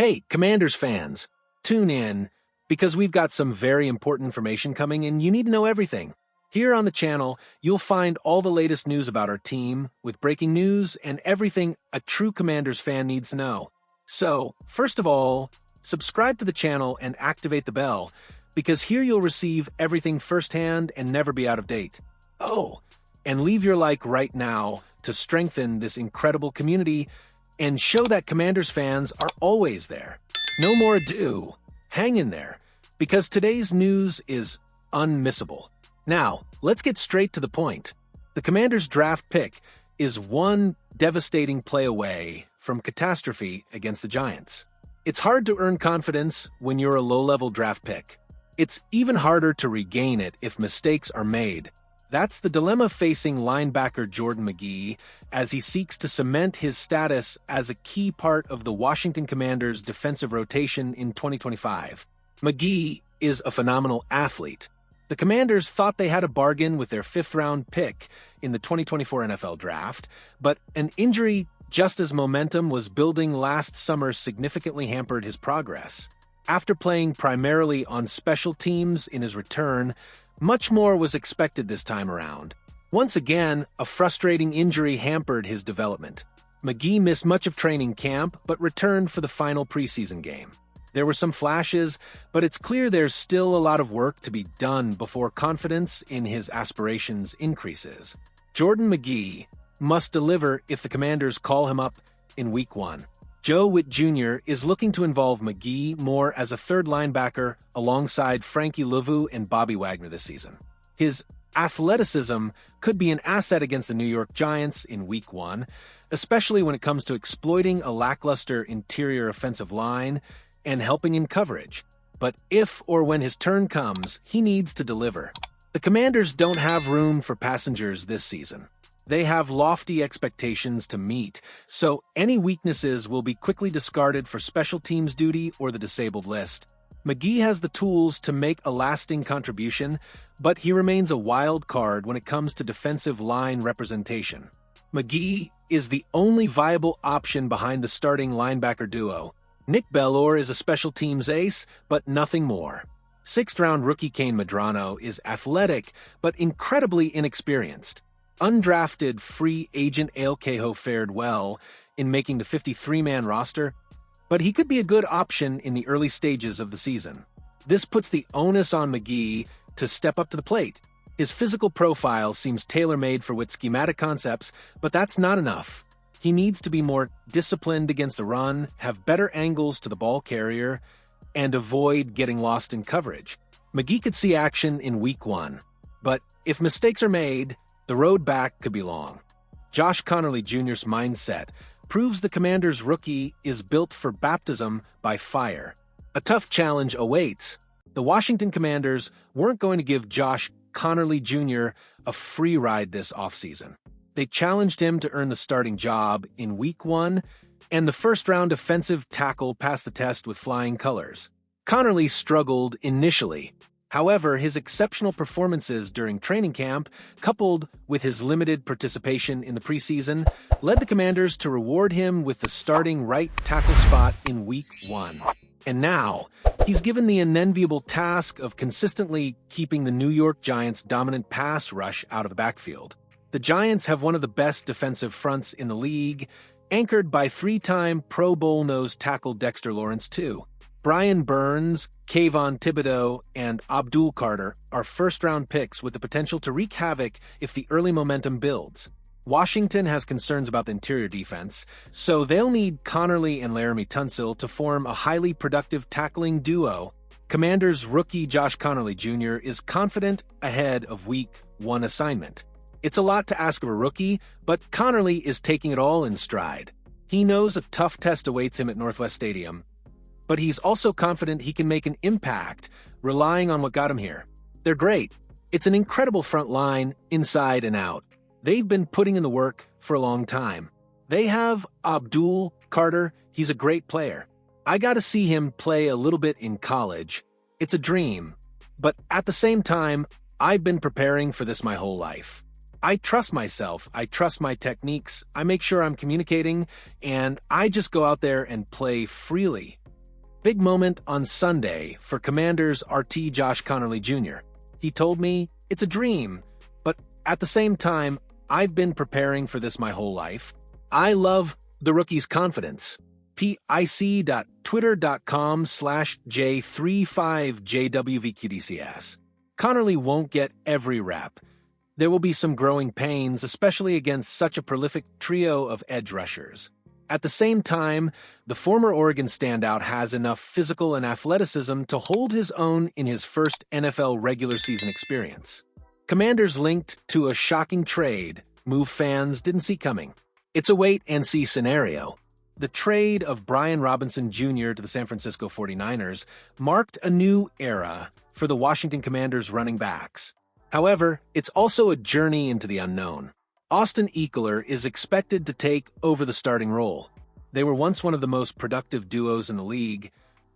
Hey, Commanders fans, tune in because we've got some very important information coming and you need to know everything. Here on the channel, you'll find all the latest news about our team with breaking news and everything a true Commanders fan needs to know. So, first of all, subscribe to the channel and activate the bell because here you'll receive everything firsthand and never be out of date. Oh, and leave your like right now to strengthen this incredible community and show that Commanders fans are always there. No more ado. Hang in there, because today's news is unmissable. Now, let's get straight to the point. The Commanders' draft pick is one devastating play away from catastrophe against the Giants. It's hard to earn confidence when you're a low-level draft pick. It's even harder to regain it if mistakes are made. That's the dilemma facing linebacker Jordan McGee as he seeks to cement his status as a key part of the Washington Commanders' defensive rotation in 2025. McGee is a phenomenal athlete. The Commanders thought they had a bargain with their fifth-round pick in the 2024 NFL Draft, but an injury just as momentum was building last summer significantly hampered his progress. After playing primarily on special teams in his return, much more was expected this time around. Once again, a frustrating injury hampered his development. McGee missed much of training camp, but returned for the final preseason game. There were some flashes, but it's clear there's still a lot of work to be done before confidence in his aspirations increases. Jordan McGee must deliver if the Commanders call him up in Week 1. Joe Witt Jr. is looking to involve McGee more as a third linebacker alongside Frankie Louvu and Bobby Wagner this season. His athleticism could be an asset against the New York Giants in Week 1, especially when it comes to exploiting a lackluster interior offensive line and helping in coverage. But if or when his turn comes, he needs to deliver. The Commanders don't have room for passengers this season. They have lofty expectations to meet, so any weaknesses will be quickly discarded for special teams duty or the disabled list. McGee has the tools to make a lasting contribution, but he remains a wild card when it comes to defensive line representation. McGee is the only viable option behind the starting linebacker duo. Nick Bellore is a special teams ace, but nothing more. Sixth-round rookie Kane Medrano is athletic, but incredibly inexperienced. Undrafted free agent Ale Cahoe fared well in making the 53-man roster, but he could be a good option in the early stages of the season. This puts the onus on McGee to step up to the plate. His physical profile seems tailor-made for Witt's schematic concepts, but that's not enough. He needs to be more disciplined against the run, have better angles to the ball carrier, and avoid getting lost in coverage. McGee could see action in Week 1, but if mistakes are made, the road back could be long. Josh Conerly Jr.'s mindset proves the Commanders' rookie is built for baptism by fire. A tough challenge awaits. The Washington Commanders weren't going to give Josh Conerly Jr. a free ride this offseason. They challenged him to earn the starting job in Week 1, and the first-round offensive tackle passed the test with flying colors. Conerly struggled initially. However, his exceptional performances during training camp, coupled with his limited participation in the preseason, led the Commanders to reward him with the starting right tackle spot in Week 1. And now, he's given the unenviable task of consistently keeping the New York Giants' dominant pass rush out of the backfield. The Giants have one of the best defensive fronts in the league, anchored by three-time Pro Bowl nose tackle Dexter Lawrence, too. Brian Burns, Kayvon Thibodeau, and Abdul Carter are first-round picks with the potential to wreak havoc if the early momentum builds. Washington has concerns about the interior defense, so they'll need Conerly and Laramie Tunsil to form a highly productive tackling duo. Commanders rookie Josh Conerly Jr. is confident ahead of Week 1 assignment. It's a lot to ask of a rookie, but Conerly is taking it all in stride. He knows a tough test awaits him at Northwest Stadium, but he's also confident he can make an impact, relying on what got him here. They're great. It's an incredible front line, inside and out. They've been putting in the work for a long time. They have Abdul Carter. He's a great player. I got to see him play a little bit in college. It's a dream. But at the same time, I've been preparing for this my whole life. I trust myself, I trust my techniques, I make sure I'm communicating, and I just go out there and play freely. Big moment on Sunday for Commanders RT Josh Conerly Jr. He told me, "It's a dream, but at the same time, I've been preparing for this my whole life. I love the rookie's confidence." pic.twitter.com/J35JWVQDCS. Conerly won't get every rep. There will be some growing pains, especially against such a prolific trio of edge rushers. At the same time, the former Oregon standout has enough physical and athleticism to hold his own in his first NFL regular season experience. Commanders linked to a shocking trade move fans didn't see coming. It's a wait-and-see scenario. The trade of Brian Robinson Jr. to the San Francisco 49ers marked a new era for the Washington Commanders running backs. However, it's also a journey into the unknown. Austin Ekeler is expected to take over the starting role. They were once one of the most productive duos in the league,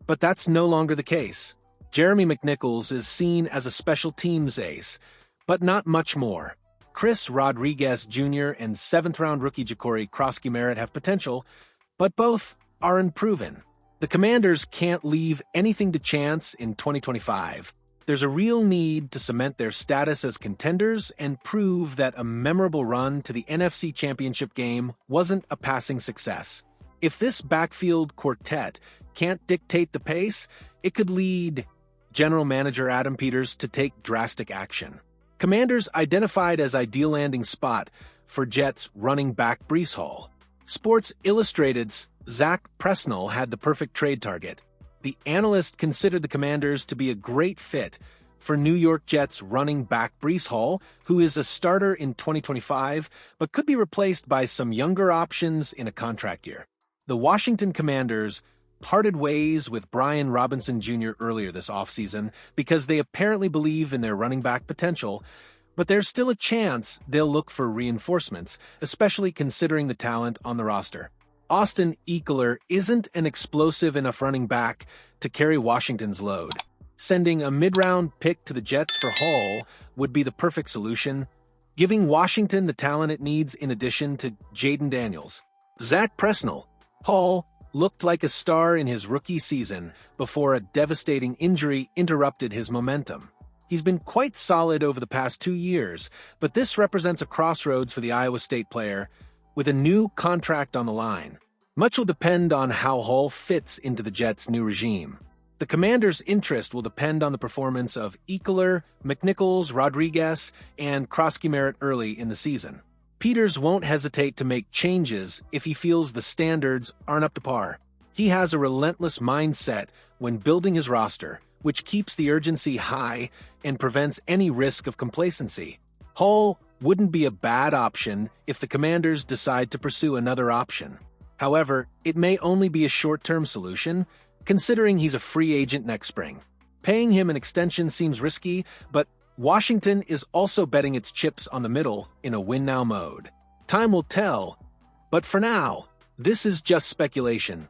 but that's no longer the case. Jeremy McNichols is seen as a special teams ace, but not much more. Chris Rodriguez Jr. and 7th-round rookie Ja'Cory Krosky-Merritt have potential, but both are unproven. The Commanders can't leave anything to chance in 2025. There's a real need to cement their status as contenders and prove that a memorable run to the NFC Championship game wasn't a passing success. If this backfield quartet can't dictate the pace, it could lead General Manager Adam Peters to take drastic action. Commanders identified as ideal landing spot for Jets running back Breece Hall. Sports Illustrated's Zach Presnell had the perfect trade target. The analyst considered the Commanders to be a great fit for New York Jets running back Breece Hall, who is a starter in 2025, but could be replaced by some younger options in a contract year. The Washington Commanders parted ways with Brian Robinson Jr. earlier this offseason because they apparently believe in their running back potential, but there's still a chance they'll look for reinforcements, especially considering the talent on the roster. Austin Ekeler isn't an explosive enough running back to carry Washington's load. Sending a mid-round pick to the Jets for Hall would be the perfect solution, giving Washington the talent it needs in addition to Jaden Daniels. Zach Presnell. Hall looked like a star in his rookie season before a devastating injury interrupted his momentum. He's been quite solid over the past 2 years, but this represents a crossroads for the Iowa State player, with a new contract on the line. Much will depend on how Hall fits into the Jets' new regime. The Commanders' interest will depend on the performance of Ekeler, McNichols, Rodriguez, and Krosky-Merritt early in the season. Peters won't hesitate to make changes if he feels the standards aren't up to par. He has a relentless mindset when building his roster, which keeps the urgency high and prevents any risk of complacency. Hall wouldn't be a bad option if the Commanders decide to pursue another option. However, it may only be a short-term solution, considering he's a free agent next spring. Paying him an extension seems risky, but Washington is also betting its chips on the middle in a win-now mode. Time will tell, but for now, this is just speculation.